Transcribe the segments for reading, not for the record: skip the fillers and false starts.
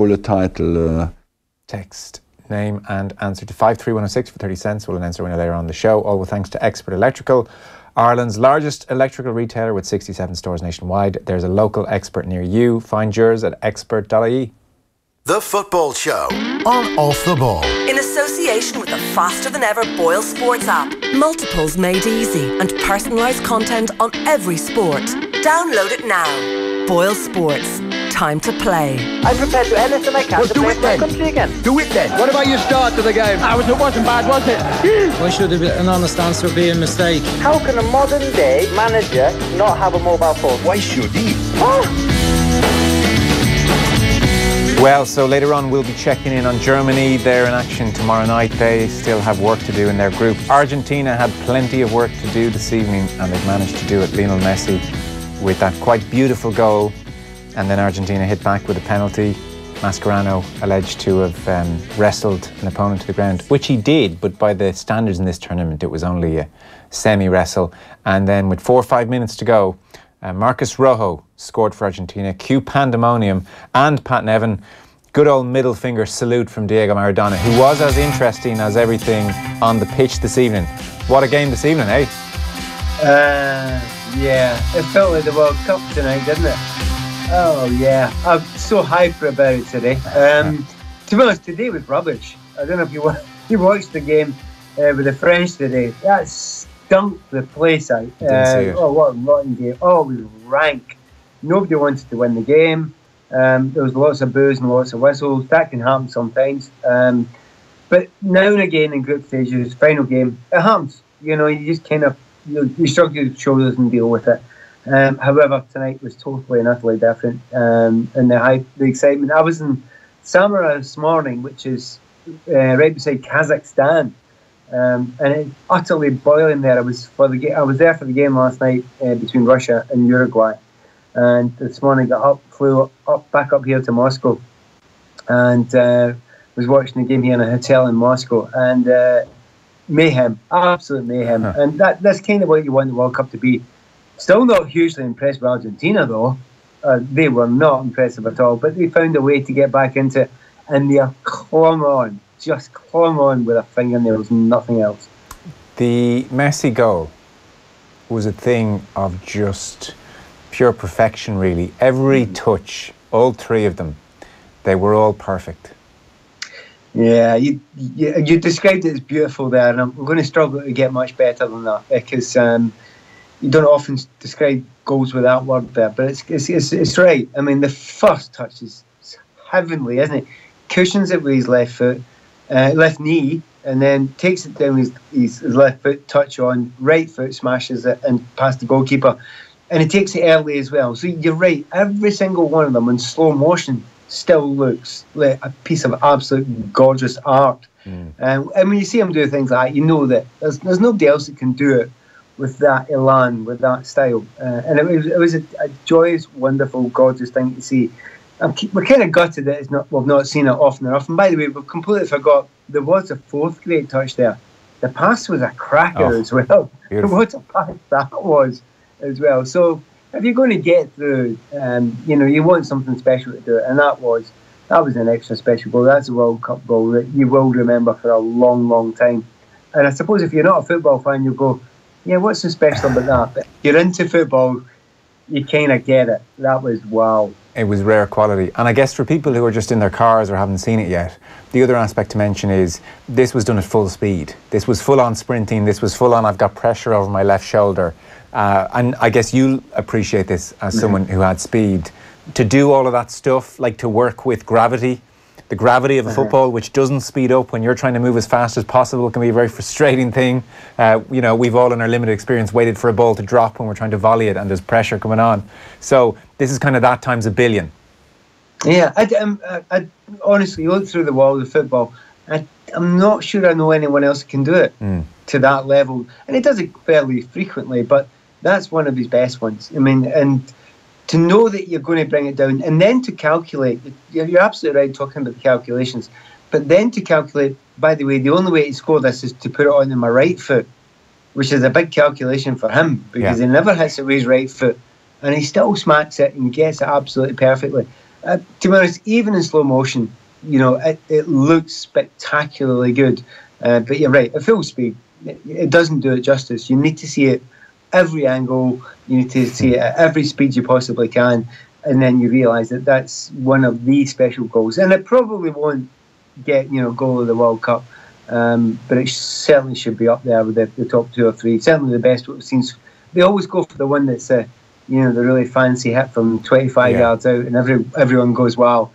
for the title. Text name and answer to 53106 for 30 cents. We'll announce the winner later on the show. All with thanks to Expert Electrical, Ireland's largest electrical retailer with 67 stores nationwide. There's a local expert near you. Find yours at expert.ie. The Football Show on Off the Ball. In association with the faster-than-ever Boyle Sports app. Multiples made easy and personalised content on every sport. Download it now. Boyle Sports. Time to play. I'm prepared to do anything I can to play for my country again. Do it then. What about your start to the game? It wasn't bad, was it? Why should an honest answer be a mistake? How can a modern day manager not have a mobile phone? Why should he? Well, so later on we'll be checking in on Germany. They're in action tomorrow night. They still have work to do in their group. Argentina had plenty of work to do this evening, and they've managed to do it. Lionel Messi with that quite beautiful goal, and then Argentina hit back with a penalty. Mascherano alleged to have wrestled an opponent to the ground, which he did, but by the standards in this tournament it was only a semi-wrestle. And then with 4 or 5 minutes to go, Marcus Rojo scored for Argentina. Cue pandemonium, and Pat Nevin, good old middle finger salute from Diego Maradona, who was as interesting as everything on the pitch this evening. What a game this evening, eh? Yeah, it felt like the World Cup tonight, didn't it? Oh yeah, I'm so hyper about it today. To be honest, today was rubbish. I don't know if you watched the game with the French today. That stunk the place out. Oh, what a rotten game. Oh, it was rank. Nobody wanted to win the game. There was lots of boos and lots of whistles. That can happen sometimes. But now and again in group stages, final game, it happens. You know, you just kind of you shrug your shoulders and deal with it. However, tonight was totally and utterly different. And the hype, the excitement. I was in Samara this morning, which is right beside Kazakhstan. And it's utterly boiling there. I was there for the game last night between Russia and Uruguay, and this morning flew back up here to Moscow, and was watching the game here in a hotel in Moscow, and mayhem, absolute mayhem. And that's kind of what you want the World Cup to be. Still not hugely impressed with Argentina though. They were not impressive at all, but they found a way to get back into it, and they are just clung on with a fingernails, nothing else. The Messi goal was a thing of just pure perfection, really. Every touch, all three of them, they were all perfect. Yeah, you described it as beautiful there, and I'm going to struggle to get much better than that, because you don't often describe goals with that word there, but it's right. I mean, the first touch is heavenly, isn't it? Cushions it with his left foot, left knee, and then takes it down his left foot, touch on, right foot smashes it and past the goalkeeper. And he takes it early as well. So you're right, every single one of them in slow motion still looks like a piece of absolute gorgeous art. And when you see him do things like that, you know that there's nobody else that can do it with that elan, with that style. And it was a joyous, wonderful, gorgeous thing to see. We're kind of gutted that we've not seen it often enough. And by the way, we've completely forgot there was a fourth great touch there. The pass was a cracker as well. What a pass that was as well. So if you're going to get through, you want something special to do it, and that was an extra special goal. That's a World Cup goal that you will remember for a long, long time. And I suppose if you're not a football fan, you'll go, yeah, what's so special about that? But if you're into football, you kind of get it. That was wow. It was rare quality. And I guess for people who are just in their cars or haven't seen it yet, the other aspect to mention is this was done at full speed. This was full on sprinting. This was full on, I've got pressure over my left shoulder. And I guess you'll appreciate this as someone who had speed. To do all of that stuff, like to work with gravity, the gravity of a football, which doesn't speed up when you're trying to move as fast as possible, can be a very frustrating thing. We've all in our limited experience waited for a ball to drop when we're trying to volley it and there's pressure coming on. So this is kind of that times a billion. Yeah, I honestly look through the world of football. I'm not sure I know anyone else can do it to that level. And he does it fairly frequently, but that's one of his best ones. I mean, and to know that you're going to bring it down and then to calculate, you're absolutely right talking about the calculations, but then to calculate, by the way, the only way to score this is to put it on my right foot, which is a big calculation for him because he never hits it with his right foot and he still smacks it and gets it absolutely perfectly. To be honest, even in slow motion, it looks spectacularly good. But you're right, at full speed, it doesn't do it justice. You need to see it every angle. You need to see it at every speed you possibly can, and then you realise that that's one of the special goals. And it probably won't get goal of the World Cup, but it certainly should be up there with the top 2 or 3. Certainly the best what we've seen. They always go for the one that's the really fancy hit from 25 yards out, and everyone goes, wow.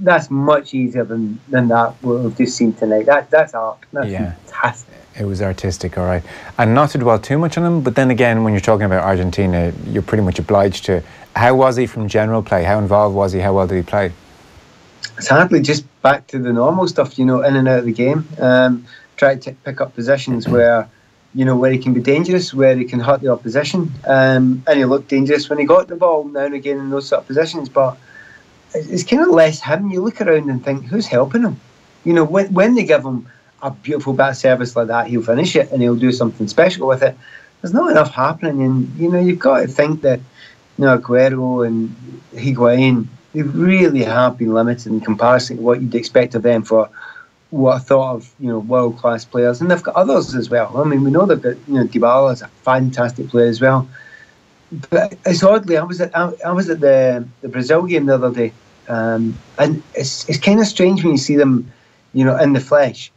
That's much easier than that what we've just seen tonight. That's art. That's fantastic. It was artistic, all right. And not to dwell too much on him, but then again, when you're talking about Argentina, you're pretty much obliged to. How was he from general play? How involved was he? How well did he play? It's hardly just back to the normal stuff, in and out of the game. Try to pick up positions where he can be dangerous, where he can hurt the opposition. And he looked dangerous when he got the ball now and again in those sort of positions, but it's kind of less him. You look around and think, who's helping him? When they give him a beautiful bit of service like that, he'll finish it and he'll do something special with it. There's not enough happening, and you've got to think that Aguero and Higuain, they really have been limited in comparison to what you'd expect of them for what I thought of world class players, and they've got others as well. I mean, we know they've got Dybala is a fantastic player as well. But it's oddly, I was at the Brazil game the other day, and it's kind of strange when you see them, in the flesh,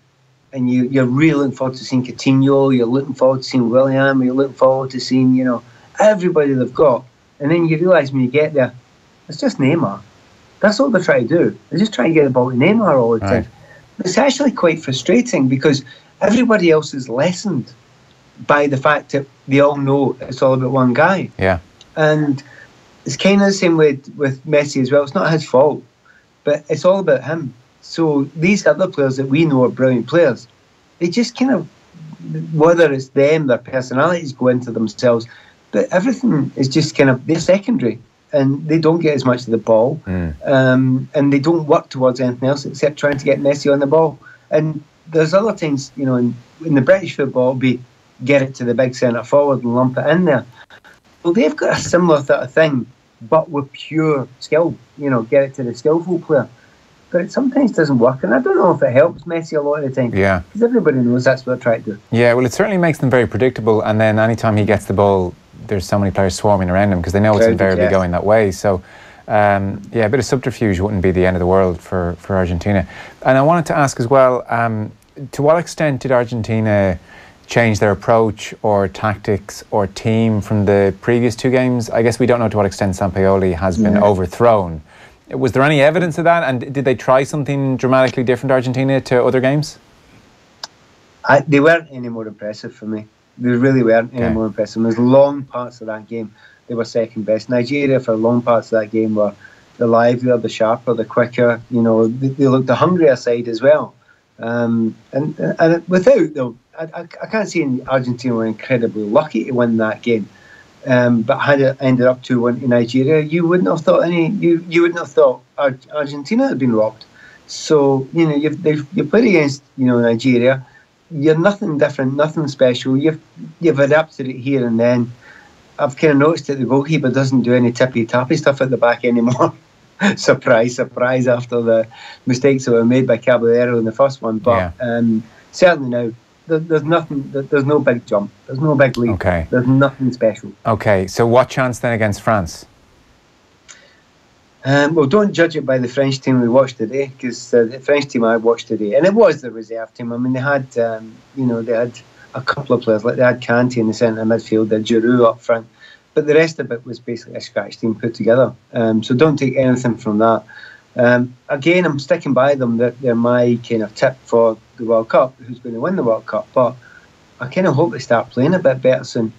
and you're really looking forward to seeing Coutinho, you're looking forward to seeing William, you're looking forward to seeing everybody they've got, and then you realise when you get there, it's just Neymar. That's all they're trying to do. They're just trying to get the ball to Neymar all the time. Right. It's actually quite frustrating because everybody else is lessened by the fact that they all know it's all about one guy. Yeah. And it's kind of the same way with Messi as well. It's not his fault, but it's all about him. So these other players that we know are brilliant players, they just kind of, whether it's them, their personalities go into themselves, but everything is just kind of, they're secondary and they don't get as much of the ball, and they don't work towards anything else except trying to get Messi on the ball. And there's other things, in the British football, be get it to the big centre forward and lump it in there. Well, they've got a similar sort of thing, but with pure skill, get it to the skillful player. But it sometimes doesn't work, and I don't know if it helps Messi a lot of the time. Yeah. Because everybody knows that's what they're trying to do. Yeah, well, it certainly makes them very predictable, and then anytime he gets the ball, there's so many players swarming around him because they know it's invariably going that way. So, a bit of subterfuge wouldn't be the end of the world for Argentina. And I wanted to ask as well, to what extent did Argentina change their approach or tactics or team from the previous 2 games? I guess we don't know to what extent Sampaoli has been overthrown. Was there any evidence of that? And did they try something dramatically different, Argentina, to other games? They weren't any more impressive for me. They really weren't any more impressive. There's long parts of that game they were second best. Nigeria, for long parts of that game, were the livelier, the sharper, the quicker. They looked the hungrier side as well. And without, though, I can't say Argentina were incredibly lucky to win that game. But had it ended up 2-1 to Nigeria, you wouldn't have thought you wouldn't have thought Argentina had been robbed. So you played against Nigeria. You're nothing different, nothing special. You've adapted it here and then. I've kind of noticed that the goalkeeper doesn't do any tippy-tappy stuff at the back anymore. Surprise, after the mistakes that were made by Caballero in the first one. But certainly now, there's nothing. There's no big jump. There's no big leap. Okay. There's nothing special. Okay, so what chance then against France? Well, don't judge it by the French team we watched today, because the French team I watched today, and it was the reserve team. I mean, they had, they had a couple of players, like they had Kanté in the centre midfield, they had Giroud up front, but the rest of it was basically a scratch team put together. So don't take anything from that. Again, I'm sticking by them that they're my kind of tip for the World Cup, who's going to win the World Cup, but I kind of hope they start playing a bit better soon,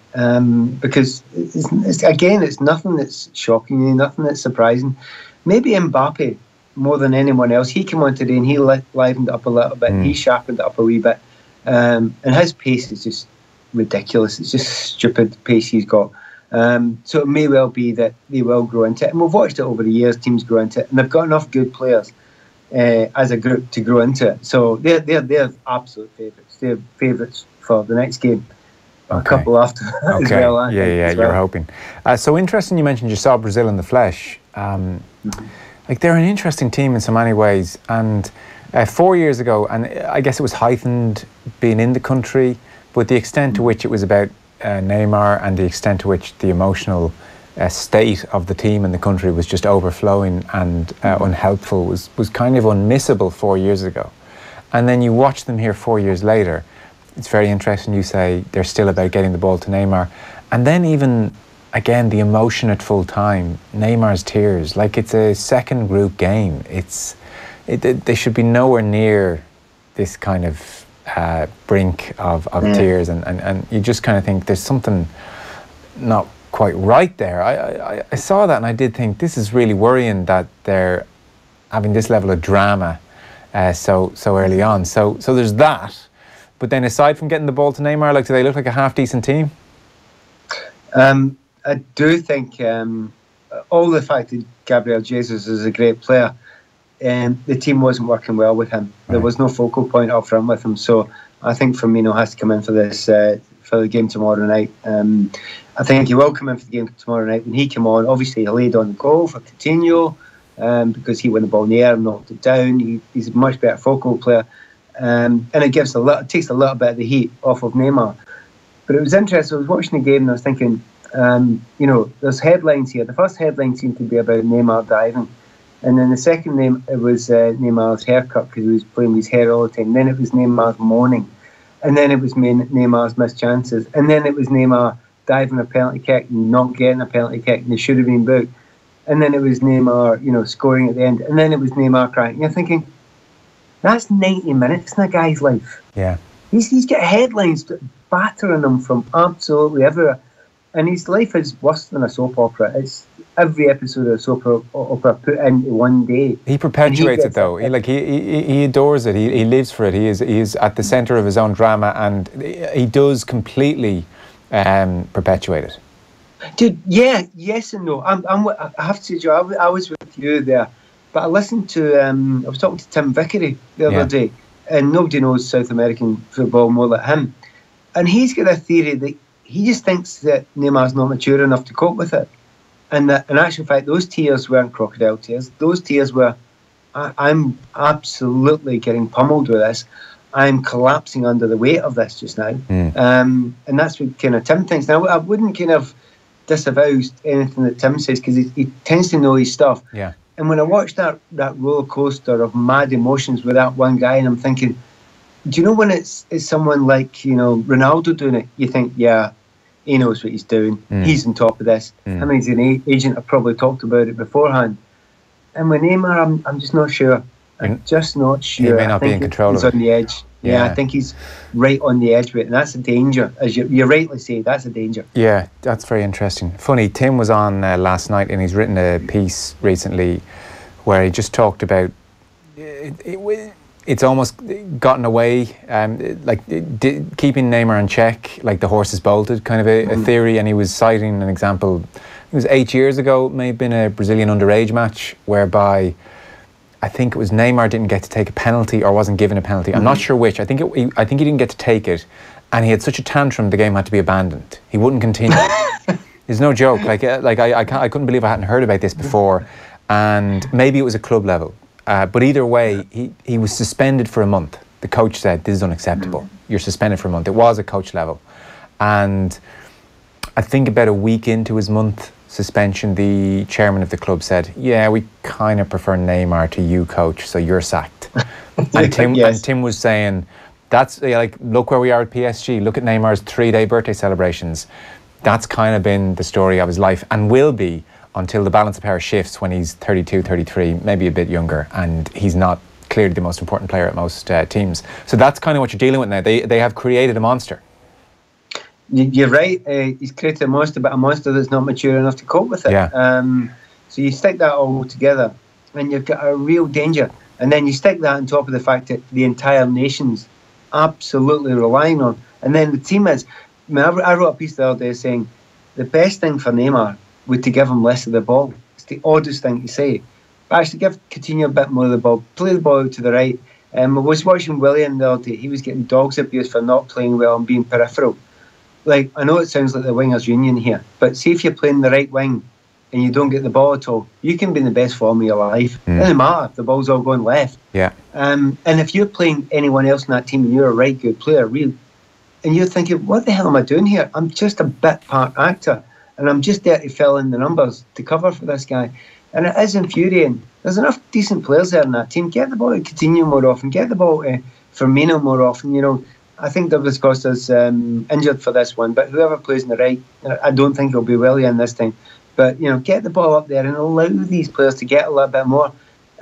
because it's nothing that's shocking you, nothing that's surprising. Maybe Mbappe, more than anyone else, he came on today and he livened it up a little bit, he sharpened it up a wee bit, and his pace is just ridiculous. It's just stupid pace he's got. So it may well be that they will grow into it, and we've watched it over the years, teams grow into it, and they've got enough good players as a group to grow into it. So they're absolute favourites. They're favourites for the next game. A couple after that as well. You're hoping. So interesting you mentioned you saw Brazil in the flesh. Like, they're an interesting team in so many ways. And 4 years ago, and I guess it was heightened being in the country, but the extent to which it was about Neymar and the extent to which the emotional state of the team and the country was just overflowing and unhelpful was kind of unmissable 4 years ago. And then you watch them here 4 years later. It's very interesting. You say they're still about getting the ball to Neymar. And then even, again, the emotion at full time, Neymar's tears, like it's a second group game. They should be nowhere near this kind of brink of tears. And you just kind of think there's something not quite right there. I saw that and I did think this is really worrying that they're having this level of drama so early on. So there's that. But then aside from getting the ball to Neymar, like, do they look like a half-decent team? I do think all the fact that Gabriel Jesus is a great player, the team wasn't working well with him. Right. There was no focal point up front with him. So I think Firmino has to come in for this for the game tomorrow night. I think he will come in for the game tomorrow night. When he came on, obviously he laid on the goal for Coutinho because he won the ball in the air and knocked it down. He's a much better focal player. And it takes a little bit of the heat off of Neymar. But it was interesting. I was watching the game and I was thinking, there's headlines here. The first headline seemed to be about Neymar diving, and then the second name it was Neymar's haircut because he was playing with his hair all the time. Then it was Neymar's mourning, and then it was Neymar's missed chances, and then it was Neymar diving a penalty kick and not getting a penalty kick, and they should have been booked. And then it was Neymar, scoring at the end, and then it was Neymar crying. And you're thinking, that's 90 minutes in a guy's life. Yeah. He's got headlines battering him from absolutely everywhere. And his life is worse than a soap opera. It's every episode of a soap opera put into one day. He perpetuates it though. He adores it. He lives for it. He is at the centre of his own drama, and he does completely perpetuate it. Dude, yeah, yes and no. I have to say, Joe, I was with you there. But I listened to, I was talking to Tim Vickery the other day, and nobody knows South American football more like him. And he's got a theory that he just thinks that Neymar's not mature enough to cope with it. And that, in actual fact, those tears weren't crocodile tears. Those tears were, I'm absolutely getting pummeled with this. I'm collapsing under the weight of this just now. And that's what kind of Tim thinks. Now, I wouldn't kind of disavow anything that Tim says because he tends to know his stuff. Yeah. And when I watched that roller coaster of mad emotions with that one guy, and I'm thinking, do you know when it's someone like Ronaldo doing it? You think, yeah, he knows what he's doing. He's on top of this. I mean, he's an agent. I've probably talked about it beforehand. And with Neymar, I'm just not sure. I'm just not sure. He may not be in control of it. He's on the edge. Yeah, I think he's right on the edge of it, and that's a danger. As you rightly say, that's a danger. Yeah, that's very interesting. Funny, Tim was on last night, and he's written a piece recently where he just talked about it's almost gotten away, keeping Neymar in check, like the horse is bolted, kind of a theory. And he was citing an example. It was 8 years ago, may have been a Brazilian underage match whereby I think it was Neymar didn't get to take a penalty or wasn't given a penalty. I'm not sure which. I think he didn't get to take it, and he had such a tantrum the game had to be abandoned. He wouldn't continue. It's no joke. I couldn't believe I hadn't heard about this before, and maybe it was a club level. But either way, he was suspended for a month. The coach said, this is unacceptable. You're suspended for a month. It was a coach level. And I think about a week into his month suspension, the chairman of the club said, yeah, we kind of prefer Neymar to you, coach, so you're sacked. And Tim was saying, that's look where we are at PSG. Look at Neymar's 3-day birthday celebrations. That's kind of been the story of his life and will be until the balance of power shifts when he's 32, 33, maybe a bit younger, and he's not clearly the most important player at most teams. So that's kind of what you're dealing with now. They have created a monster. You're right. He's created a monster, but a monster that's not mature enough to cope with it. Yeah. So you stick that all together, and you've got a real danger. And then you stick that on top of the fact that the entire nation's absolutely relying on. And then the team is. I wrote a piece the other day saying the best thing for Neymar would to give him less of the ball. It's the oddest thing to say. But actually give Coutinho a bit more of the ball. Play the ball out to the right. I was watching Willian the other day. He was getting dogs abuse for not playing well and being peripheral. I know it sounds like the wingers union here, but see if you're playing the right wing and you don't get the ball at all, you can be in the best form of your life. It doesn't matter if the ball's all going left. Yeah. And if you're playing anyone else in that team and you're a right good player, and you're thinking, what the hell am I doing here? I'm just a bit part actor, and I'm just there to fill in the numbers to cover for this guy. And it is infuriating. There's enough decent players there in that team. Get the ball to Coutinho more often. Get the ball to Firmino more often. You know, I think Douglas Costa's injured for this one, but whoever plays in the right, I don't think he'll be Willian this time. But, you know, get the ball up there and allow these players to get a little bit more.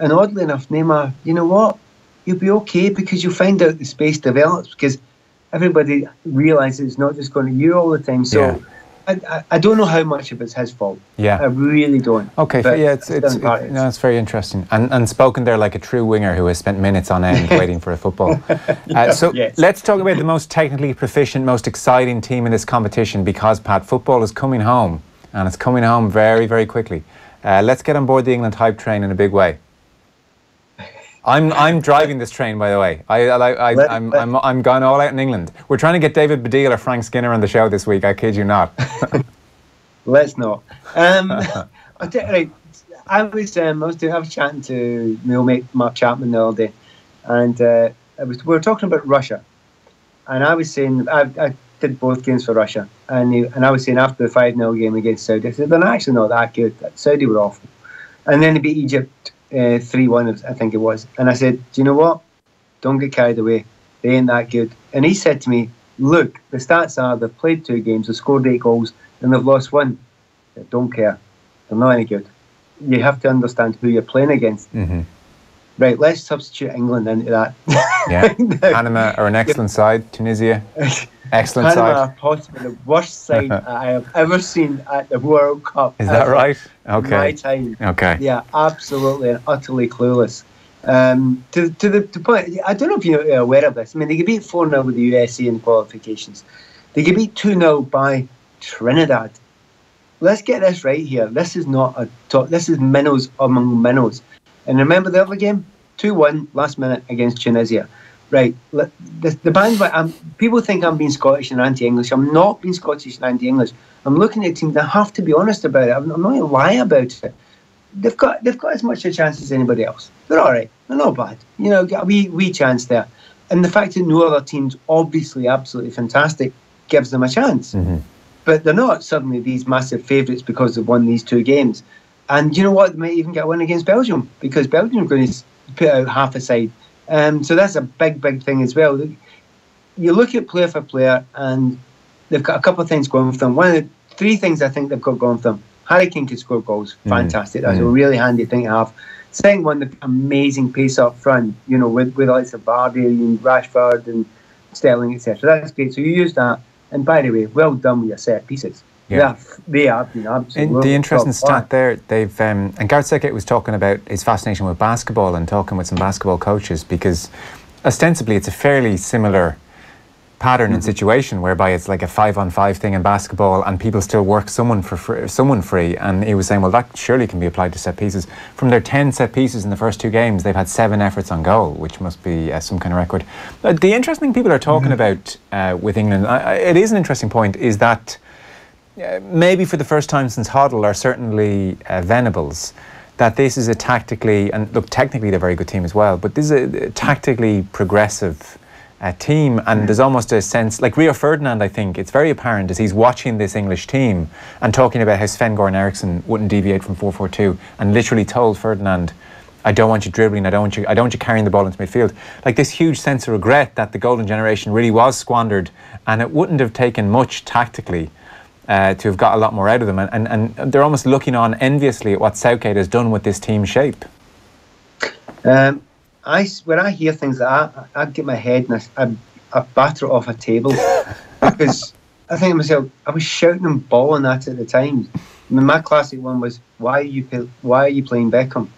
And oddly enough, Neymar, you know what? You'll be okay because you'll find out the space develops because everybody realises it's not just going to you all the time. So I don't know how much of it's his fault. Yeah. I really don't. Okay, it's very interesting. And spoken there like a true winger who has spent minutes on end waiting for a football. Let's talk about the most technically proficient, most exciting team in this competition because, Pat, football is coming home and it's coming home very, very quickly. Let's get on board the England hype train in a big way. I'm driving this train, by the way. I'm gone all out in England. We're trying to get David Baddiel or Frank Skinner on the show this week. I kid you not. Let's not. I was chatting to my old mate Mark Chapman the other day, and we were talking about Russia, and I was saying I did both games for Russia, and I was saying after the 5-0 game against Saudi, I said they're actually not that good. Saudi were awful, and then they beat Egypt 3-1, I think it was. And I said, do you know what? Don't get carried away. They ain't that good. And he said to me, look, the stats are they've played 2 games, they've scored 8 goals, and they've lost 1. I said, don't care. They're not any good. You have to understand who you're playing against. Mm-hmm. Right, let's substitute England into that. Yeah, Panama are an excellent side. Tunisia, excellent Panama side. are possibly the worst side I have ever seen at the World Cup. Is that right? Okay. My time. Okay. Yeah, absolutely and utterly clueless. To the point, I don't know if you're aware of this. I mean, they could beat 4-0 with the USA in qualifications. They could beat 2-0 by Trinidad. Let's get this right here. This is not a top. This is minnows among minnows. And remember the other game? 2-1 last minute against Tunisia. Right. The bandwagon, people think I'm being Scottish and anti-English. I'm not being Scottish and anti-English. I'm looking at teams. I have to be honest about it. I'm not going to lie about it. They've got as much a chance as anybody else. They're all right. They're not bad. You know, we chance there. And the fact that no other team's obviously absolutely fantastic gives them a chance. Mm-hmm. But they're not suddenly these massive favourites because they've won these 2 games. And you know what? They might even get a win against Belgium because Belgium are going to put out half a side. So that's a big, big thing as well. You look at player for player and they've got a couple of things going for them. One of the 3 things I think they've got going for them. Harry Kane can score goals. Fantastic. That's a really handy thing to have. Second one, the amazing pace up front, you know, with the likes of Vardy and Rashford and Sterling, etc. That's great. So you use that. And by the way, well done with your set pieces. Yeah, they have been absolutely. The interesting stat there, they've and Gareth Southgate was talking about his fascination with basketball and talking with some basketball coaches because ostensibly it's a fairly similar pattern and situation whereby it's like a 5-on-5 thing in basketball and people still work someone free, and he was saying, well, that surely can be applied to set pieces. From their 10 set pieces in the first 2 games, they've had 7 efforts on goal, which must be some kind of record. The interesting thing people are talking about with England, it is an interesting point, is that maybe for the first time since Hoddle, or certainly Venables, that this is a tactically, and look, technically they're a very good team as well, but this is a tactically progressive team, and there's almost a sense, like Rio Ferdinand, I think, it's very apparent as he's watching this English team and talking about how Sven-Goran Eriksson wouldn't deviate from 4-4-2 and literally told Ferdinand, I don't want you dribbling, I don't want you carrying the ball into midfield. Like this huge sense of regret that the golden generation really was squandered, and it wouldn't have taken much tactically to have got a lot more out of them, and they're almost looking on enviously at what Southgate has done with this team shape. When I hear things like that, I get my head and I batter it off a table because I think to myself, I was shouting and bawling at it at the time. I mean, my classic one was, why are you playing Beckham?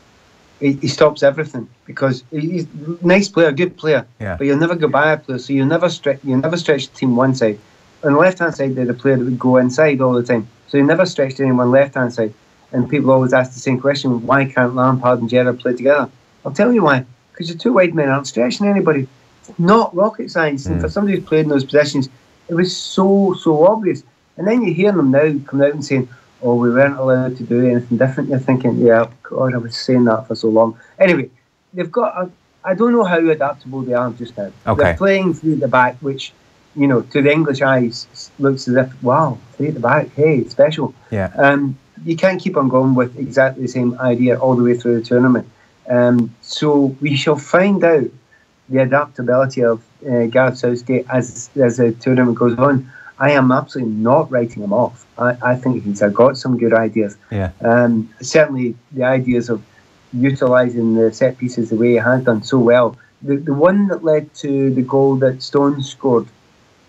He stops everything because he's a nice player, good player, but you'll never go by a player, so you'll never stretch the team one side. On the left-hand side, they're the player that would go inside all the time. So he never stretched anyone left-hand side. And people always ask the same question, why can't Lampard and Gerrard play together? I'll tell you why. Because your 2 wide men aren't stretching anybody. It's not rocket science. And for somebody who's played in those positions, it was so obvious. And then you hear them now come out and saying, or we weren't allowed to do anything different. You're thinking, yeah, God, I was saying that for so long. Anyway, they've got I don't know how adaptable they are just now. Okay. They're playing through the back, which, you know, to the English eyes looks as if, wow, three at the back, hey, special. Yeah. You can't keep on going with exactly the same idea all the way through the tournament. So we shall find out the adaptability of Gareth Southgate as the tournament goes on. I am absolutely not writing him off. I think he's got some good ideas. Yeah. Certainly the ideas of utilising the set pieces the way he has done so well. The one that led to the goal that Stones scored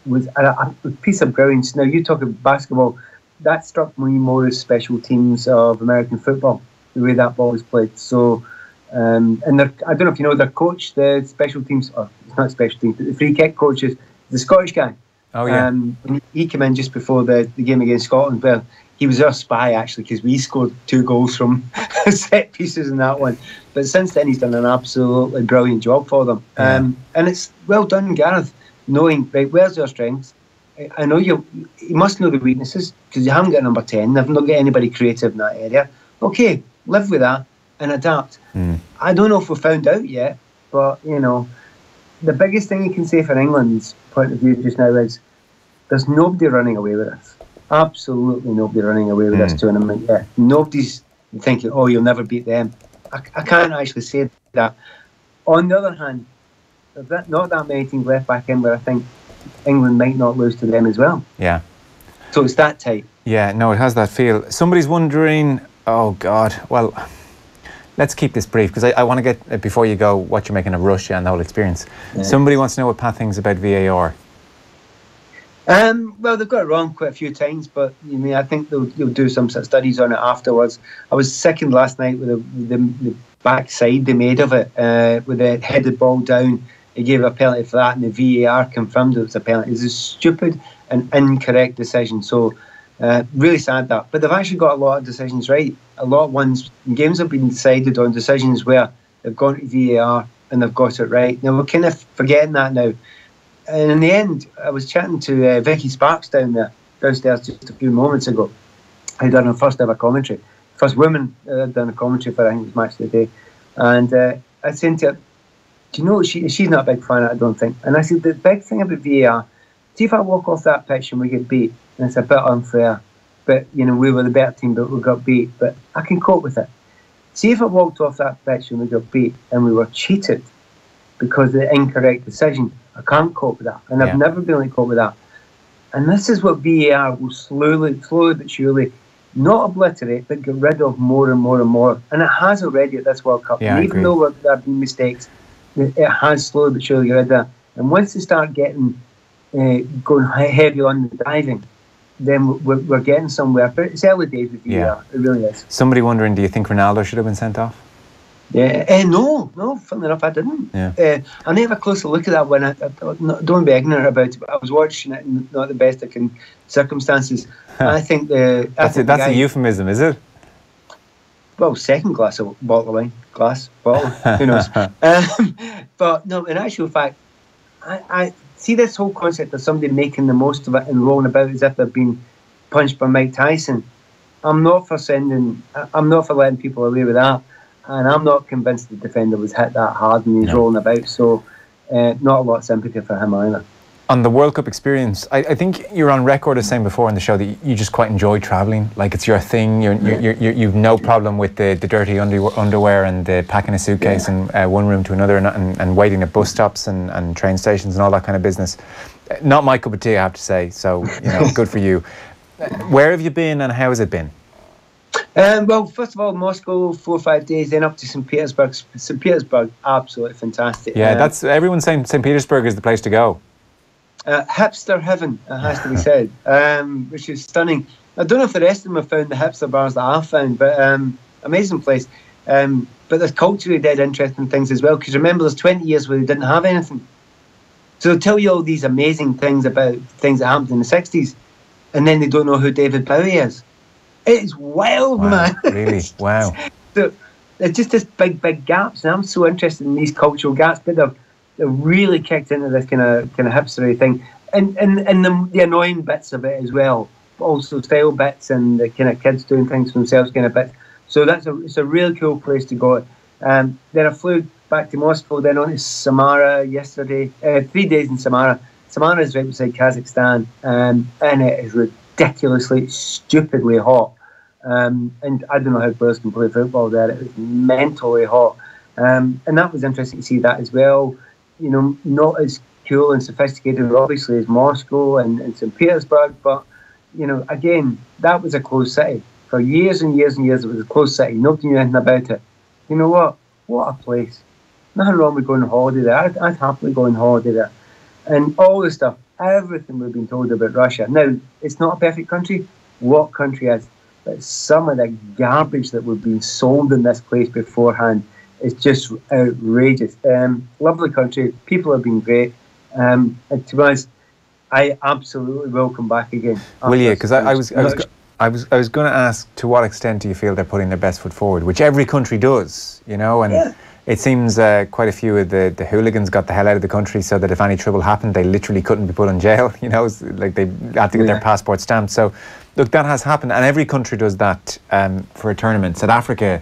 was a piece of brilliance. Now, you talk about basketball, that struck me more as special teams of American football, the way that ball was played. So, and I don't know if you know, their coach, the special teams, or it's not special teams, but the free kick coach is the Scottish guy. Oh, yeah. He came in just before the game against Scotland. Well, he was our spy, actually, because we scored 2 goals from set pieces in that one. But since then, he's done an absolutely brilliant job for them. Yeah. And it's well done, Gareth, knowing, right, where's their strengths? I know you must know the weaknesses, because you haven't got number 10. They've not got anybody creative in that area. Okay, live with that and adapt. I don't know if we've found out yet, but, you know, the biggest thing you can say from England's point of view just now is there's nobody running away with us. Absolutely nobody running away with this tournament yet. Nobody's thinking, oh, you'll never beat them. I can't actually say that. On the other hand, there's not that many teams left back in where I think England might not lose to them as well. Yeah. So it's that tight. Yeah, no, it has that feel. Somebody's wondering, oh God, well, let's keep this brief, because I want to get, before you go, what you're making of Russia and the whole experience. Yeah. Somebody wants to know what Pat thinks about VAR. Well, they've got it wrong quite a few times, but you know, I think they'll do some sort of studies on it afterwards. I was second last night with the backside they made of it, with a headed ball down. He gave a penalty for that, and the VAR confirmed it was a penalty. It's a stupid and incorrect decision. So, really sad that. But they've actually got a lot of decisions right. A lot of games have been decided on decisions where they've gone to VAR and they've got it right. Now, we're kind of forgetting that now. And in the end, I was chatting to Vicky Sparks downstairs just a few moments ago. I'd done her first ever commentary. First woman I'd done a commentary for, I think it was Match of the Day. And I said to her, do you know, she's not a big fan of it, I don't think. And I said, the big thing about VAR, see if I walk off that pitch and we get beat, and it's a bit unfair. But, you know, we were the better team, but we got beat. But I can cope with it. See if I walked off that pitch and we got beat and we were cheated because of the incorrect decision, I can't cope with that. And I've never been able to cope with that. And this is what VAR will slowly but surely not obliterate, but get rid of more and more and more. And it has already at this World Cup. Yeah, and even though there have been mistakes, it has slowly but surely got rid of that. And once they start getting going heavy on the diving, then we're getting somewhere. But it's early days with VAR. Yeah. It really is. Somebody wondering, do you think Ronaldo should have been sent off? Yeah, no, funnily enough, I didn't. Yeah. I need to have a closer look at that one. Don't be ignorant about it, but I was watching it in not the best of circumstances. I think that's a euphemism, is it? Well, second glass bottle of wine, who knows? But no, in actual fact, I see this whole concept of somebody making the most of it and rolling about as if they've been punched by Mike Tyson. I'm not for letting people away with that. And I'm not convinced the defender was hit that hard and he's rolling about. So, not a lot of sympathy for him either. On the World Cup experience, I think you're on record as saying before in the show that you just quite enjoy travelling. Like, it's your thing. You've no problem with the dirty underwear and packing a suitcase and one room to another and waiting at bus stops and train stations and all that kind of business. Not my cup of tea, I have to say. So, good for you. Where have you been and how has it been? Well, first of all, Moscow, 4 or 5 days, then up to St. Petersburg. St. Petersburg, absolutely fantastic. Yeah, that's everyone's saying St. Petersburg is the place to go. Hipster heaven, it has to be said, which is stunning. I don't know if the rest of them have found the hipster bars that I've found, but amazing place. But there's culturally dead interesting things as well, because remember, there's 20 years where they didn't have anything. So they'll tell you all these amazing things about things that happened in the 60s, and then they don't know who David Bowie is. It's wild, man. Really? Wow. So there's just this big gaps, and I'm so interested in these cultural gaps, but they're really kicked into this kind of hipstery thing, and the annoying bits of it as well. also style bits and the kind of kids doing things for themselves kind of bits. So it's a really cool place to go. Then I flew back to Moscow, then on to Samara yesterday. 3 days in Samara. Samara is right beside Kazakhstan, and it is ridiculously, stupidly hot. And I don't know how players can play football there. It was mentally hot. And that was interesting to see that as well. You know, not as cool and sophisticated, obviously, as Moscow and St. Petersburg, but, you know, again, that was a closed city. For years and years and years, it was a closed city. Nobody knew anything about it. You know what? What a place. Nothing wrong with going on holiday there. I'd happily go on holiday there. And all the stuff, everything we've been told about Russia. Now, it's not a perfect country. What country is? But some of the garbage that we've been sold in this place beforehand is just outrageous. Lovely country. People have been great. And to be honest, I absolutely will come back again. Will you? Because I was going to ask, to what extent do you feel they're putting their best foot forward, which every country does, you know, and it seems quite a few of the hooligans got the hell out of the country so that if any trouble happened, they literally couldn't be put in jail, you know, like they had to get their passport stamped. So, look, that has happened, and every country does that for a tournament. South Africa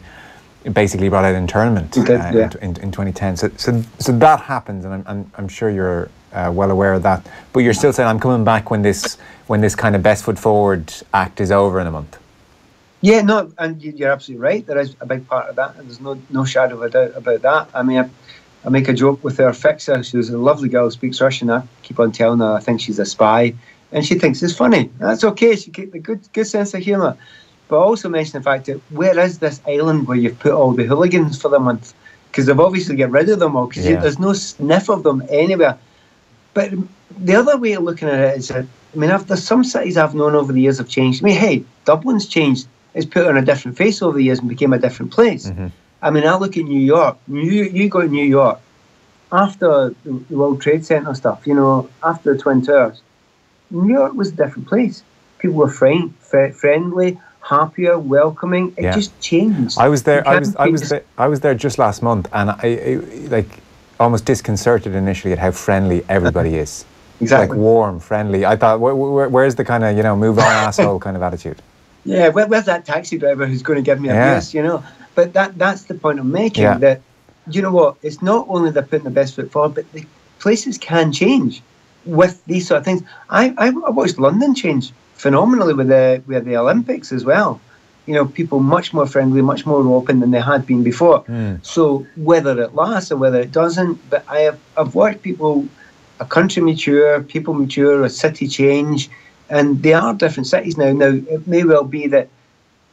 basically brought out an tournament in 2010. So that happens, and I'm sure you're well aware of that. But you're still saying, I'm coming back when this kind of best foot forward act is over in a month. Yeah, no, and you're absolutely right. There is a big part of that, and there's no shadow of a doubt about that. I mean, I make a joke with her fixer. She was a lovely girl, speaks Russian. I keep on telling her I think she's a spy, and she thinks it's funny. That's okay. She keeps a good sense of humour. But I also mention the fact that where is this island where you've put all the hooligans for the month? Because they've obviously got rid of them all, because there's no sniff of them anywhere. But the other way of looking at it is that, I mean, there's some cities I've known over the years have changed. I mean, hey, Dublin's changed. It's put on a different face over the years and became a different place. Mm-hmm. I mean, I look at New York. You go to New York after the World Trade Center stuff, you know, after the Twin Towers. New York was a different place. People were friendly, happier, welcoming. It just changed. I was there. I was there just last month, and I like almost disconcerted initially at how friendly everybody is. Exactly. Like warm, friendly. I thought, where's the kind of, you know, move on asshole kind of attitude? Yeah, where's that taxi driver who's going to give me a abuse, you know? But that's the point I'm making, that, you know what, it's not only they're putting the best foot forward, but the places can change with these sort of things. I watched London change phenomenally with the Olympics as well. You know, people much more friendly, much more open than they had been before. So whether it lasts or whether it doesn't, but I've watched a country mature, people mature, a city change, and they are different cities now. Now, it may well be that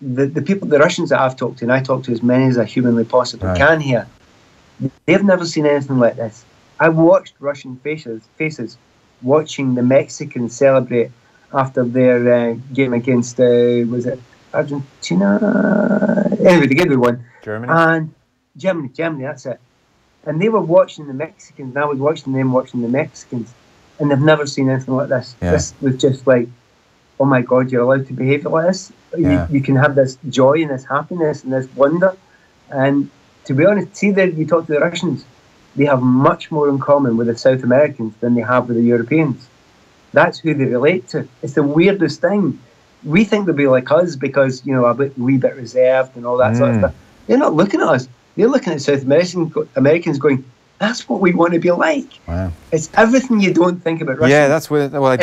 the Russians that I've talked to, and I talk to as many as I humanly possibly can here, they've never seen anything like this. I watched Russian faces watching the Mexicans celebrate after their game against, was it Argentina? Anyway, they gave me one. Germany? And Germany, that's it. And they were watching the Mexicans, and I was watching them watching the Mexicans, and they've never seen anything like this. Yeah. This was just like, oh my God, you're allowed to behave like this? Yeah. You can have this joy and this happiness and this wonder. And to be honest, see that you talk to the Russians, they have much more in common with the South Americans than they have with the Europeans. That's who they relate to. It's the weirdest thing. We think they'll be like us because, you know, a wee bit reserved and all that sort of stuff. They're not looking at us. They're looking at South Americans going, that's what we want to be like. Wow. It's everything you don't think about Russia. Yeah, that's what. Well, I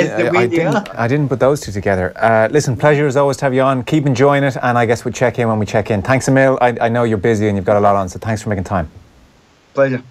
didn't put those two together. Listen, pleasure as always to have you on. Keep enjoying it, and I guess we'll check in when we check in. Thanks, Emil. I know you're busy and you've got a lot on, so thanks for making time. Pleasure.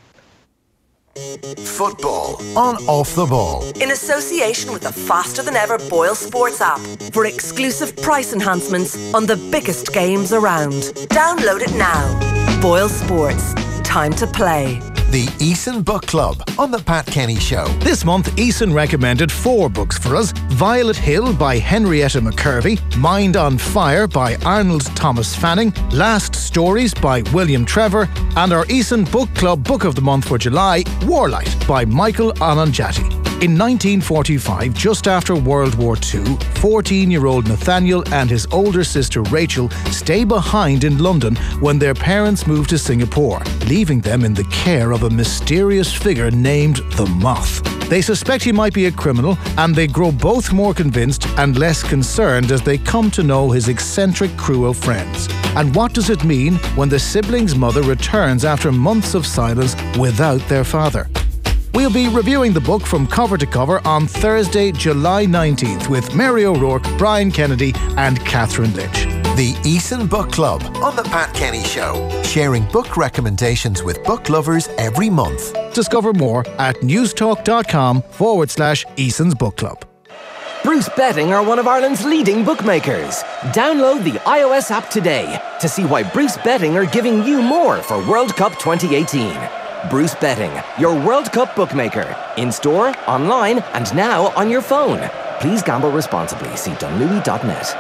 Football on Off the Ball. In association with the faster than ever Boyle Sports app for exclusive price enhancements on the biggest games around. Download it now. Boyle Sports. Time to play. The Eason Book Club on The Pat Kenny Show. This month, Eason recommended 4 books for us. Violet Hill by Henrietta McCurvey, Mind on Fire by Arnold Thomas Fanning, Last Stories by William Trevor, and our Eason Book Club Book of the Month for July, Warlight by Michael Ananjati. In 1945, just after World War II, 14-year-old Nathaniel and his older sister Rachel stay behind in London when their parents move to Singapore, leaving them in the care of a mysterious figure named the Moth. They suspect he might be a criminal, and they grow both more convinced and less concerned as they come to know his eccentric crew of friends. And what does it mean when the siblings' mother returns after months of silence without their father? We'll be reviewing the book from cover to cover on Thursday, July 19th with Mary O'Rourke, Brian Kennedy and Catherine Litch. The Eason Book Club on The Pat Kenny Show, sharing book recommendations with book lovers every month. Discover more at newstalk.com/Eason's Book Club. Bruce Betting are one of Ireland's leading bookmakers. Download the iOS app today to see why Bruce Betting are giving you more for World Cup 2018. Bruce Betting, your World Cup bookmaker. In store, online, and now on your phone. Please gamble responsibly. See dunlewy.net.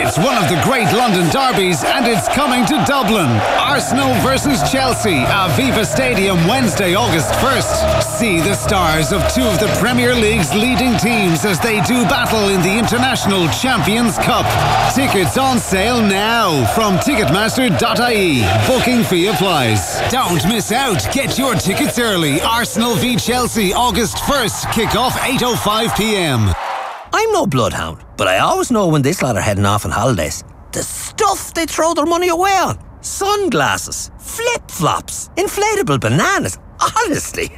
It's one of the great London derbies and it's coming to Dublin. Arsenal versus Chelsea at Aviva Stadium Wednesday, August 1st. See the stars of two of the Premier League's leading teams as they do battle in the International Champions Cup. Tickets on sale now from ticketmaster.ie. Booking fee applies. Don't miss out. Get your tickets early. Arsenal v Chelsea, August 1st. Kick-off 8:05 p.m. I'm no bloodhound, but I always know when this lot are heading off on holidays. The stuff they throw their money away on. Sunglasses, flip-flops, inflatable bananas. Honestly.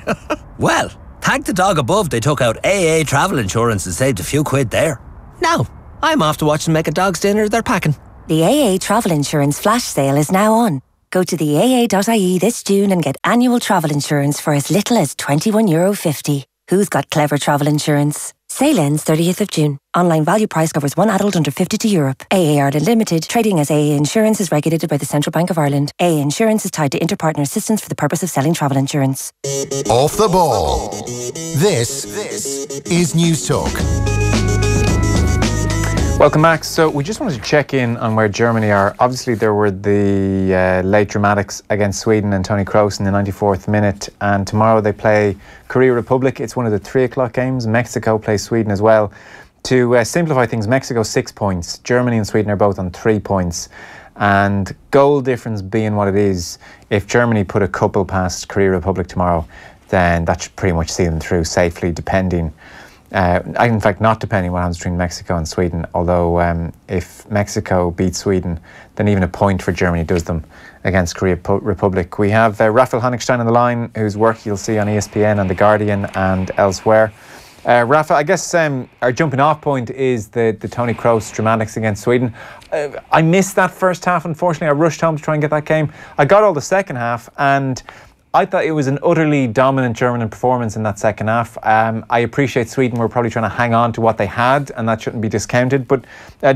Well, thank the dog above they took out AA travel insurance and saved a few quid there. Now, I'm off to watch them make a dog's dinner they're packing. The AA travel insurance flash sale is now on. Go to the AA.ie this June and get annual travel insurance for as little as €21.50. Who's got clever travel insurance? Sale ends 30th of June. Online value price covers one adult under 50 to Europe. AA Ireland Limited, trading as AA Insurance, is regulated by the Central Bank of Ireland. AA Insurance is tied to interpartner assistance for the purpose of selling travel insurance. Off the ball. This is News Talk. Welcome back. So we just wanted to check in on where Germany are. Obviously there were the late dramatics against Sweden and Toni Kroos in the 94th minute, and tomorrow they play Korea Republic. It's one of the 3 o'clock games. Mexico plays Sweden as well. To simplify things, Mexico 6 points. Germany and Sweden are both on 3 points. And goal difference being what it is, if Germany put a couple past Korea Republic tomorrow, then that should pretty much see them through safely, depending... in fact, not depending what happens between Mexico and Sweden, although if Mexico beats Sweden, then even a point for Germany does them against Korea Republic. We have Rafa Honigstein on the line, whose work you'll see on ESPN and The Guardian and elsewhere. Rafa, I guess our jumping off point is the Toni Kroos dramatics against Sweden. I missed that first half, unfortunately. I rushed home to try and get that game. I got all the second half, and I thought it was an utterly dominant German performance in that second half. I appreciate Sweden were probably trying to hang on to what they had, and that shouldn't be discounted. But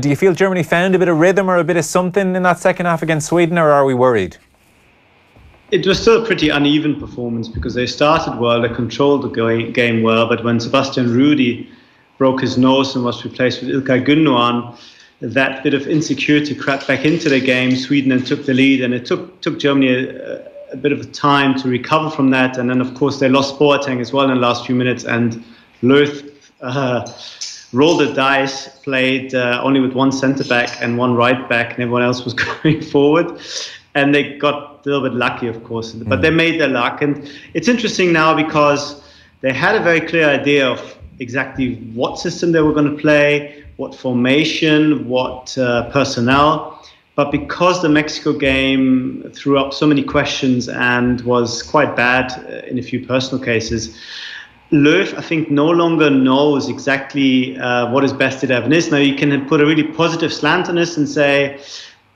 do you feel Germany found a bit of rhythm or a bit of something in that second half against Sweden, or are we worried? It was still a pretty uneven performance because they started well, they controlled the game well, but when Sebastian Rudy broke his nose and was replaced with İlkay Gündoğan, that bit of insecurity crept back into the game. Sweden then took the lead, and it took Germany a bit of time to recover from that. And then, of course, they lost Boateng as well in the last few minutes, and Löw rolled the dice, played only with one centre-back and one right-back, and everyone else was going forward. And they got a little bit lucky, of course, but they made their luck. And it's interesting now because they had a very clear idea of exactly what system they were going to play, what formation, what personnel. But because the Mexico game threw up so many questions and was quite bad in a few personal cases, Löw, I think, no longer knows exactly what his best 11 is. Now, you can put a really positive slant on this and say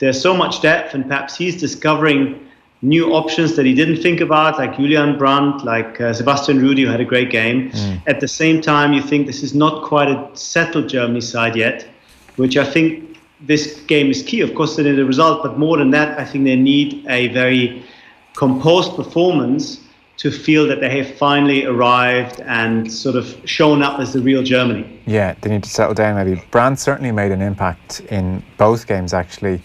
there's so much depth, and perhaps he's discovering new options that he didn't think about, like Julian Brandt, like Sebastian Rudy, who had a great game. At the same time, you think this is not quite a settled Germany side yet, which I think this game is key. Of course, they need a result, but more than that, I think they need a very composed performance to feel that they have finally arrived and sort of shown up as the real Germany. Yeah, they need to settle down maybe. Brandt certainly made an impact in both games, actually.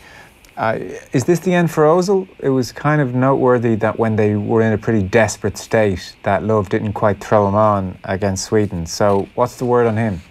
Is this the end for Ozil? It was kind of noteworthy that when they were in a pretty desperate state, that Löw didn't quite throw him on against Sweden. So what's the word on him?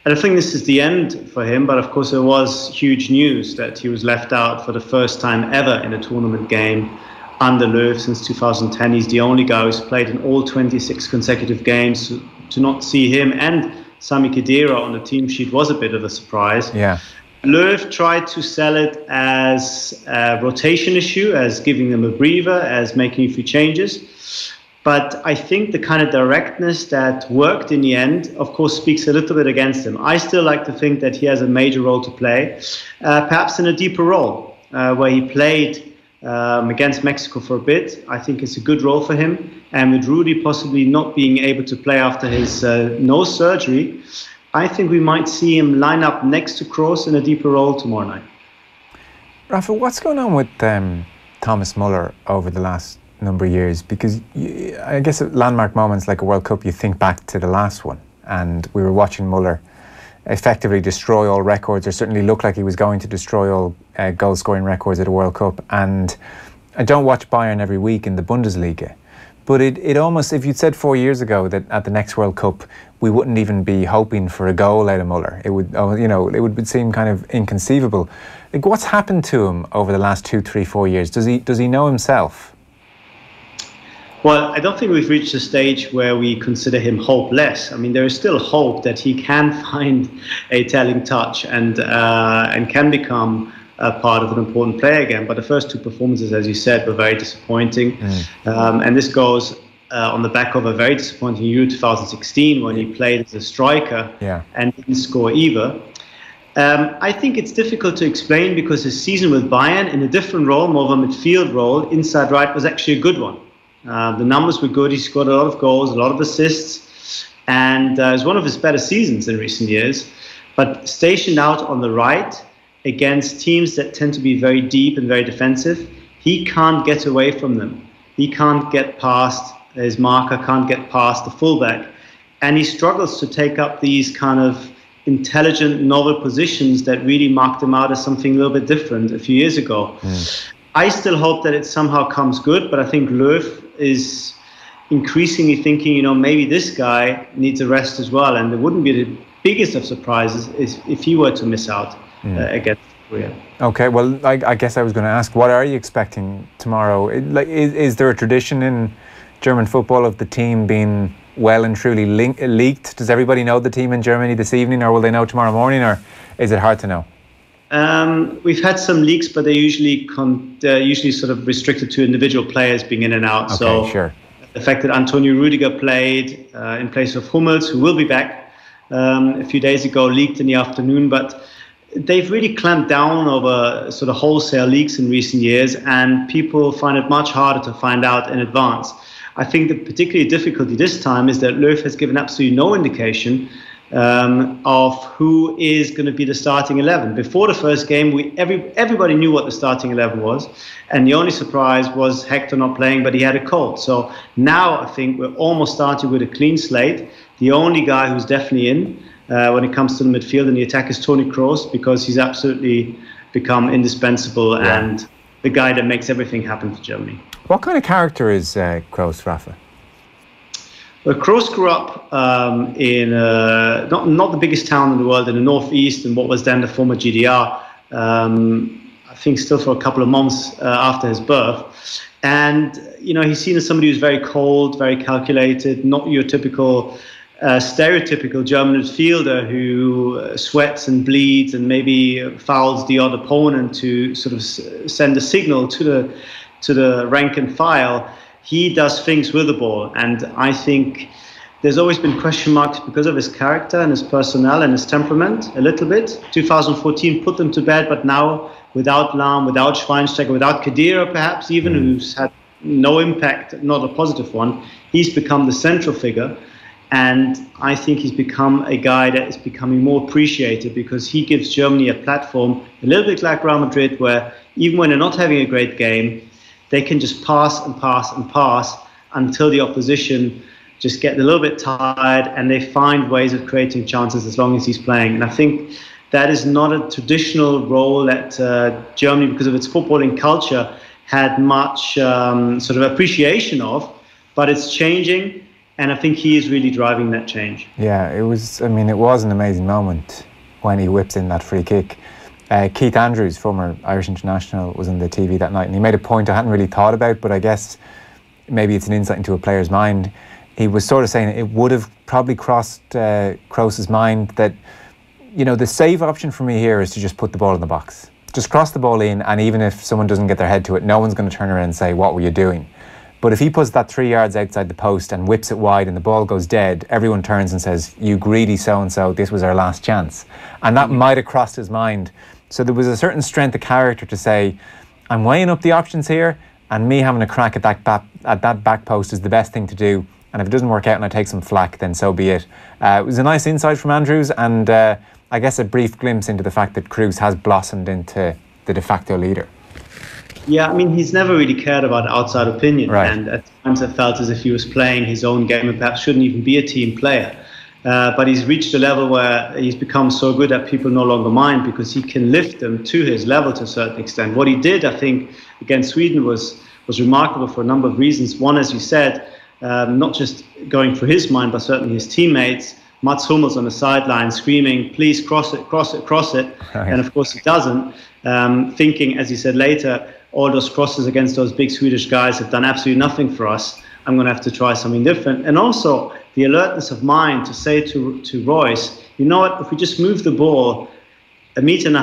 I don't think this is the end for him, but of course there was huge news that he was left out for the first time ever in a tournament game under Löw since 2010. He's the only guy who's played in all 26 consecutive games. To not see him and Sami Khedira on the team sheet was a bit of a surprise. Yeah. Löw tried to sell it as a rotation issue, as giving them a breather, as making a few changes. But I think the kind of directness that worked in the end, of course, speaks a little bit against him. I still like to think that he has a major role to play, perhaps in a deeper role, where he played against Mexico for a bit. I think it's a good role for him. And with Rudy possibly not being able to play after his nose surgery, I think we might see him line up next to Kroos in a deeper role tomorrow night. Rafa, what's going on with Thomas Muller over the last number of years? Because I guess at landmark moments like a World Cup, you think back to the last one, and we were watching Muller effectively destroy all records, or certainly look like he was going to destroy all goal-scoring records at a World Cup. And I don't watch Bayern every week in the Bundesliga, but it almost, if you'd said 4 years ago that at the next World Cup we wouldn't even be hoping for a goal out of Muller, it would seem kind of inconceivable. Like, what's happened to him over the last 2, 3, 4 years? Does he know himself? Well, I don't think we've reached a stage where we consider him hopeless. I mean, there is still hope that he can find a telling touch and can become a part of an important player again. But the first two performances, as you said, were very disappointing. And this goes on the back of a very disappointing Euro 2016 when he played as a striker and didn't score either. I think it's difficult to explain because his season with Bayern in a different role, more of a midfield role, inside right, was actually a good one. The numbers were good. He scored a lot of goals, a lot of assists, and it was one of his better seasons in recent years. But stationed out on the right against teams that tend to be very deep and very defensive, he can't get away from them. He can't get past his marker, can't get past the fullback. And he struggles to take up these kind of intelligent, novel positions that really marked him out as something a little bit different a few years ago. I still hope that it somehow comes good, but I think Löw is increasingly thinking, maybe this guy needs a rest as well. And it wouldn't be the biggest of surprises if he were to miss out against Korea. Okay, well, I guess I was going to ask, what are you expecting tomorrow? Is there a tradition in German football of the team being well and truly leaked? Does everybody know the team in Germany this evening, or will they know tomorrow morning, or is it hard to know? We've had some leaks, but they're usually sort of restricted to individual players being in and out. Okay, so sure. The fact that Antonio Rüdiger played in place of Hummels, who will be back a few days ago, leaked in the afternoon. But they've really clamped down over sort of wholesale leaks in recent years, and people find it much harder to find out in advance. I think the particular difficulty this time is that Löw has given absolutely no indication of who is going to be the starting 11. Before the first game, everybody knew what the starting 11 was, and the only surprise was Hector not playing, but he had a cold. So now I think we're almost starting with a clean slate. The only guy who's definitely in when it comes to the midfield and the attack is Toni Kroos, because he's absolutely become indispensable and the guy that makes everything happen for Germany. What kind of character is Kroos, Rafa? Well, Kroos grew up in not the biggest town in the world, in the northeast, in what was then the former GDR. I think still for a couple of months after his birth. And, he's seen as somebody who's very cold, very calculated, not your typical stereotypical German midfielder who sweats and bleeds and maybe fouls the odd opponent to sort of send a signal to the rank and file. He does things with the ball, and I think there's always been question marks because of his character and his personnel and his temperament a little bit. 2014 put them to bed, but now without Lahm, without Schweinsteiger, without Khedira perhaps even, who's had no impact, not a positive one, he's become the central figure. And I think he's become a guy that is becoming more appreciated because he gives Germany a platform, a little bit like Real Madrid, where even when they're not having a great game, they can just pass and pass and pass until the opposition just get a little bit tired and they find ways of creating chances as long as he's playing. And I think that is not a traditional role that Germany, because of its footballing culture, had much sort of appreciation of, but it's changing. And I think he is really driving that change. Yeah, it was an amazing moment when he whips in that free kick. Keith Andrews, former Irish international, was on the TV that night, and he made a point I hadn't really thought about, but I guess maybe it's an insight into a player's mind. He was sort of saying it would have probably crossed Kroos's mind that, you know, the safe option for me here is to just put the ball in the box. Just cross the ball in, and even if someone doesn't get their head to it, no one's going to turn around and say, what were you doing? But if he puts that 3 yards outside the post and whips it wide and the ball goes dead, everyone turns and says, you greedy so-and-so, this was our last chance. And that might have crossed his mind. So there was a certain strength of character to say, I'm weighing up the options here, and me having a crack at that back post is the best thing to do. And if it doesn't work out and I take some flack, then so be it. It was a nice insight from Andrews, and I guess a brief glimpse into the fact that Kroos has blossomed into the de facto leader. Yeah, I mean, he's never really cared about outside opinion. Right. And at times I felt as if he was playing his own game and perhaps shouldn't even be a team player. But he's reached a level where he's become so good that people no longer mind, because he can lift them to his level to a certain extent. What he did, I think, against Sweden was remarkable for a number of reasons. One, as you said, not just going through his mind, but certainly his teammates. Mats Hummels on the sideline screaming, please cross it, cross it, cross it. Right. And of course he doesn't. Thinking, as he said later, all those crosses against those big Swedish guys have done absolutely nothing for us. I'm going to have to try something different. And also the alertness of mind to say to Royce, you know what, if we just move the ball 1.5 meters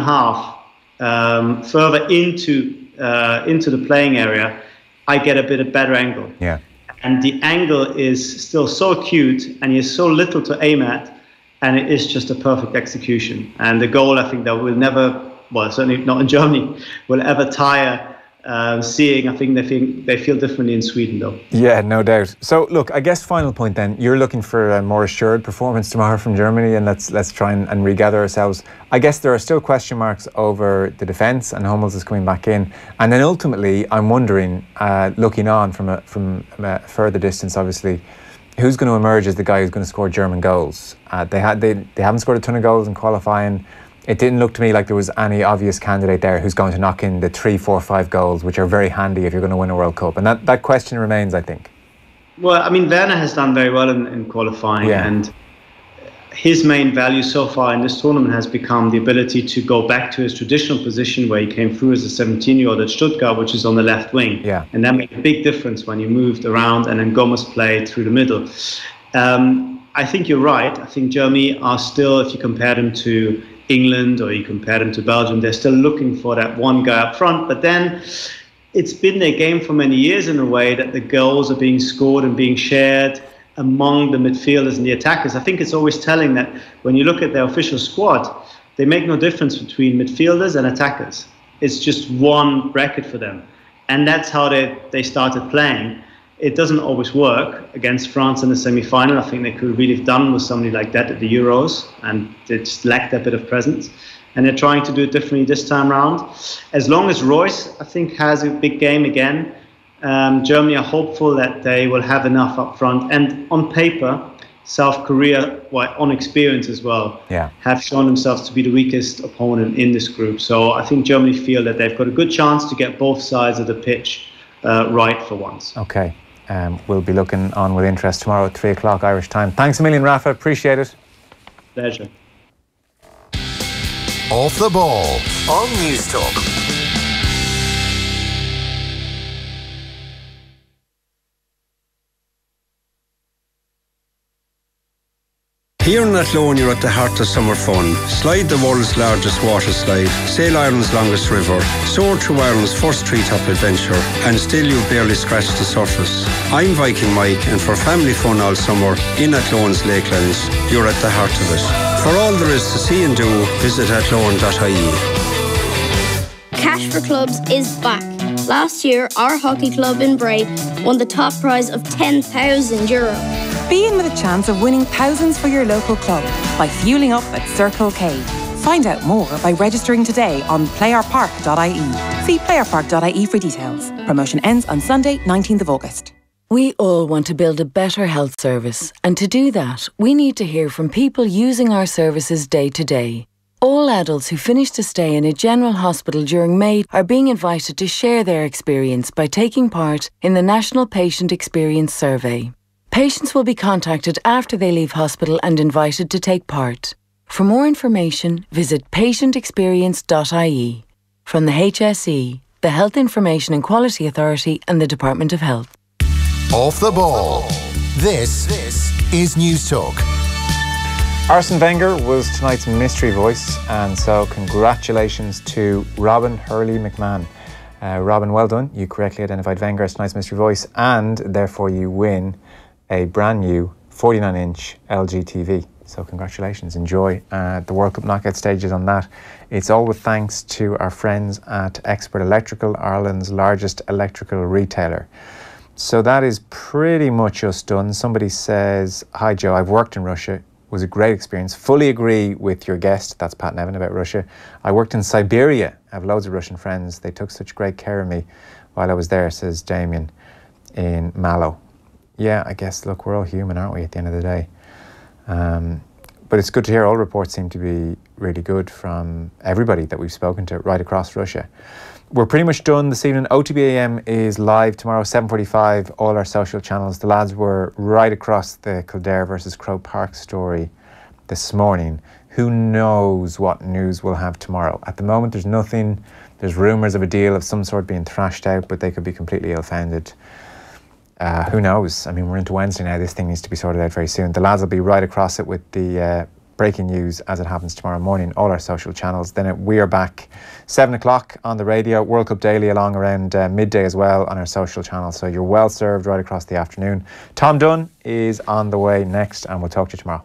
further into the playing area, I get a bit of better angle. Yeah. And the angle is still so acute, and he has so little to aim at, and it is just a perfect execution. And the goal, I think, that will never, well, certainly not in Germany, will ever tire seeing. I think they feel differently in Sweden, though. Yeah, no doubt. So, look, I guess final point then, you're looking for a more assured performance tomorrow from Germany, and let's try and regather ourselves. I guess there are still question marks over the defence, and Hummels is coming back in. And then ultimately, I'm wondering, looking on from a further distance, obviously, who's going to emerge as the guy who's going to score German goals? They haven't scored a ton of goals in qualifying. It didn't look to me like there was any obvious candidate there who's going to knock in the 3, 4, 5 goals, which are very handy if you're going to win a World Cup. And that question remains, I think. Well, I mean, Werner has done very well in qualifying. Yeah. And his main value so far in this tournament has become the ability to go back to his traditional position where he came through as a 17-year-old at Stuttgart, which is on the left wing. Yeah. And that made a big difference when you moved around and then Gomez played through the middle. I think you're right. I think Germany are still, if you compare them to England or you compare them to Belgium, they're still looking for that one guy up front. But then it's been their game for many years in a way that the goals are being scored and being shared among the midfielders and the attackers. I think it's always telling that when you look at their official squad, they make no difference between midfielders and attackers. It's just one bracket for them. And that's how they started playing. It doesn't always work. Against France in the semi-final, I think they could really have done with somebody like that at the Euros, and they just lacked that bit of presence. And they're trying to do it differently this time around. As long as Royce, I think, has a big game again, Germany are hopeful that they will have enough up front. And on paper, South Korea, well, on experience as well, have shown themselves to be the weakest opponent in this group. So I think Germany feel that they've got a good chance to get both sides of the pitch right for once. Okay. We'll be looking on with interest tomorrow at 3 o'clock Irish time. Thanks a million, Rafa. Appreciate it. Pleasure. Off the ball on News Talk. Here in Athlone, you're at the heart of summer fun. Slide the world's largest water slide, sail Ireland's longest river, soar through Ireland's first treetop adventure, and still you've barely scratched the surface. I'm Viking Mike, and for family fun all summer in Athlone's Lakelands, you're at the heart of it. For all there is to see and do, visit athlone.ie. Cash for Clubs is back. Last year, our hockey club in Bray won the top prize of €10,000. Be in with a chance of winning thousands for your local club by fueling up at Circle K. Find out more by registering today on playerpark.ie. See playerpark.ie for details. Promotion ends on Sunday, 19th of August. We all want to build a better health service, and to do that, we need to hear from people using our services day to day. All adults who finish to stay in a general hospital during May are being invited to share their experience by taking part in the National Patient Experience Survey. Patients will be contacted after they leave hospital and invited to take part. For more information, visit patientexperience.ie. From the HSE, the Health Information and Quality Authority and the Department of Health. Off the ball. This is News Talk. Arsene Wenger was tonight's mystery voice, and so congratulations to Robin Hurley McMahon. Robin, well done. You correctly identified Wenger as tonight's mystery voice, and therefore you win a brand new 49-inch LG TV. So congratulations. Enjoy the World Cup knockout stages on that. It's all with thanks to our friends at Expert Electrical, Ireland's largest electrical retailer. So that is pretty much us done. Somebody says, hi Joe, I've worked in Russia. It was a great experience. Fully agree with your guest, that's Pat Nevin, about Russia. I worked in Siberia. I have loads of Russian friends. They took such great care of me while I was there, says Damien in Mallow. Yeah, I guess, look, we're all human, aren't we, at the end of the day? But it's good to hear all reports seem to be really good from everybody that we've spoken to right across Russia. We're pretty much done this evening. OTBAM is live tomorrow, 7:45, all our social channels. The lads were right across the Kildare versus Croke Park story this morning. Who knows what news we'll have tomorrow? At the moment, there's nothing. There's rumours of a deal of some sort being thrashed out, but they could be completely ill-founded. Who knows? I mean, we're into Wednesday now. This thing needs to be sorted out very soon. The lads will be right across it with the breaking news as it happens tomorrow morning, all our social channels. Then we are back 7 o'clock on the radio, World Cup Daily along around midday as well on our social channels. So you're well served right across the afternoon. Tom Dunn is on the way next, and we'll talk to you tomorrow.